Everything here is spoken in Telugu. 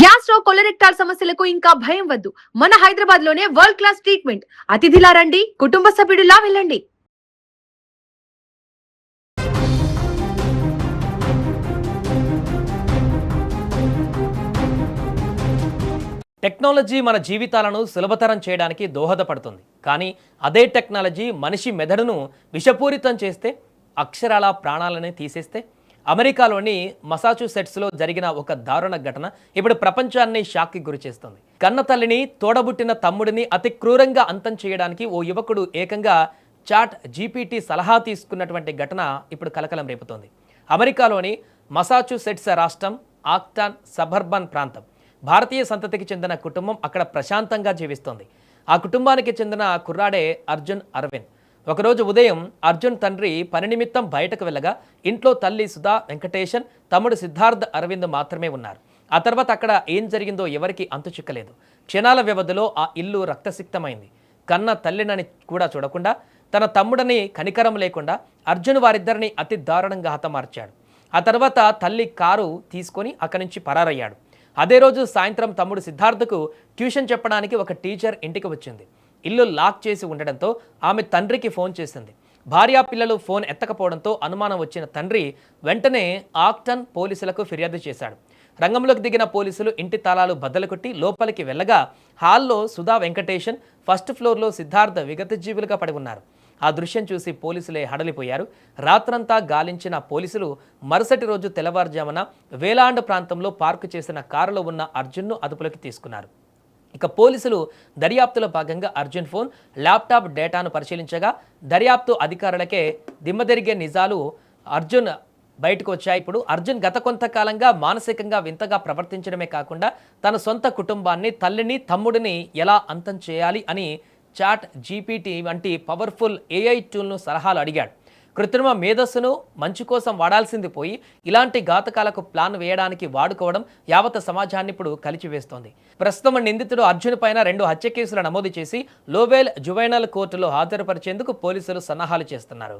గ్యాస్ట్రో కొలరెక్టాల్ సమస్యలకు ఇంకా భయం వద్దు. మన హైదరాబాద్ లోనే వరల్డ్ క్లాస్ ట్రీట్మెంట్. అతిథిలా రండి, కుటుంబ సభ్యుడిలా వెళ్ళండి. టెక్నాలజీ మన జీవితాలను సులభతరం చేయడానికి దోహదపడుతుంది. కానీ అదే టెక్నాలజీ మనిషి మెదడును విషపూరితం చేస్తే, అక్షరాల ప్రాణాలని తీసేస్తే, అమెరికాలోని మసాచ్యూసెట్స్లో జరిగిన ఒక దారుణ ఘటన ఇప్పుడు ప్రపంచాన్ని షాక్కి గురిచేస్తుంది. కన్న తల్లిని, తోడబుట్టిన తమ్ముడిని అతి క్రూరంగా అంతం చేయడానికి ఓ యువకుడు ఏకంగా చాట్ జీపీటీ సలహా తీసుకున్నటువంటి ఘటన ఇప్పుడు కలకలం రేపుతోంది. అమెరికాలోని మసాచ్యూసెట్స్ రాష్ట్రం ఆక్టాన్ సబర్బన్ ప్రాంతం. భారతీయ సంతతికి చెందిన కుటుంబం అక్కడ ప్రశాంతంగా జీవిస్తోంది. ఆ కుటుంబానికి చెందిన కుర్రాడే అర్జున్ అరవింద్. ఒకరోజు ఉదయం అర్జున్ తండ్రి పని నిమిత్తం బయటకు వెళ్ళగా ఇంట్లో తల్లి సుధా వెంకటేశన్, తమ్ముడు సిద్ధార్థ్ అరవింద్ మాత్రమే ఉన్నారు. ఆ తర్వాత అక్కడ ఏం జరిగిందో ఎవరికి అంతు చిక్కలేదు. క్షణాల వ్యవధిలో ఆ ఇల్లు రక్తసిక్తమైంది. కన్న తల్లినని కూడా చూడకుండా, తన తమ్ముడని కనికరం లేకుండా అర్జున్ వారిద్దరిని అతి దారుణంగా హతమార్చాడు. ఆ తర్వాత తల్లి కారు తీసుకొని అక్కడి నుంచి పరారయ్యాడు. అదే రోజు సాయంత్రం తమ్ముడు సిద్ధార్థకు ట్యూషన్ చెప్పడానికి ఒక టీచర్ ఇంటికి వచ్చింది. ఇల్లు లాక్ చేసి ఉండడంతో ఆమె తండ్రికి ఫోన్ చేసింది. భార్యా పిల్లలు ఫోన్ ఎత్తకపోవడంతో అనుమానం వచ్చిన తండ్రి వెంటనే ఆక్టన్ పోలీసులకు ఫిర్యాదు చేశాడు. రంగంలోకి దిగిన పోలీసులు ఇంటి తాళాలు బద్దలు కొట్టి లోపలికి వెళ్ళగా హాల్లో సుధా వెంకటేశన్, ఫస్ట్ ఫ్లోర్లో సిద్ధార్థ విగతజీవులుగా పడి ఉన్నారు. ఆ దృశ్యం చూసి పోలీసులే హడలిపోయారు. రాత్రంతా గాలించిన పోలీసులు మరుసటి రోజు తెల్లవారుజామున వేలాండ్ ప్రాంతంలో పార్కు చేసిన కారులో ఉన్న అర్జున్ను అదుపులోకి తీసుకున్నారు. ఇక పోలీసులు దర్యాప్తులో భాగంగా అర్జున్ ఫోన్, ల్యాప్టాప్ డేటాను పరిశీలించగా దర్యాప్తు అధికారులకే దిమ్మదిరిగే నిజాలు అర్జున్ బయటకు వచ్చాయి. ఇప్పుడు అర్జున్ గత కొంతకాలంగా మానసికంగా వింతగా ప్రవర్తించడమే కాకుండా తన సొంత కుటుంబాన్ని, తల్లిని, తమ్ముడిని ఎలా అంతం చేయాలి అని చాట్ జీపీటీ వంటి పవర్ఫుల్ ఏఐ టూల్ను సలహాలు అడిగాడు. కృత్రిమ మేధస్సును మంచి కోసం వాడాల్సింది పోయి ఇలాంటి ఘాతకాలకు ప్లాన్ వేయడానికి వాడుకోవడం యావత్ సమాజాన్ని ఇప్పుడు కలిచివేస్తోంది. ప్రస్తుతం నిందితుడు అర్జున్ పైన 2 హత్య కేసులు నమోదు చేసి లోవేల్ జువైనల్ కోర్టులో హాజరుపరిచేందుకు పోలీసులు సన్నాహాలు చేస్తున్నారు.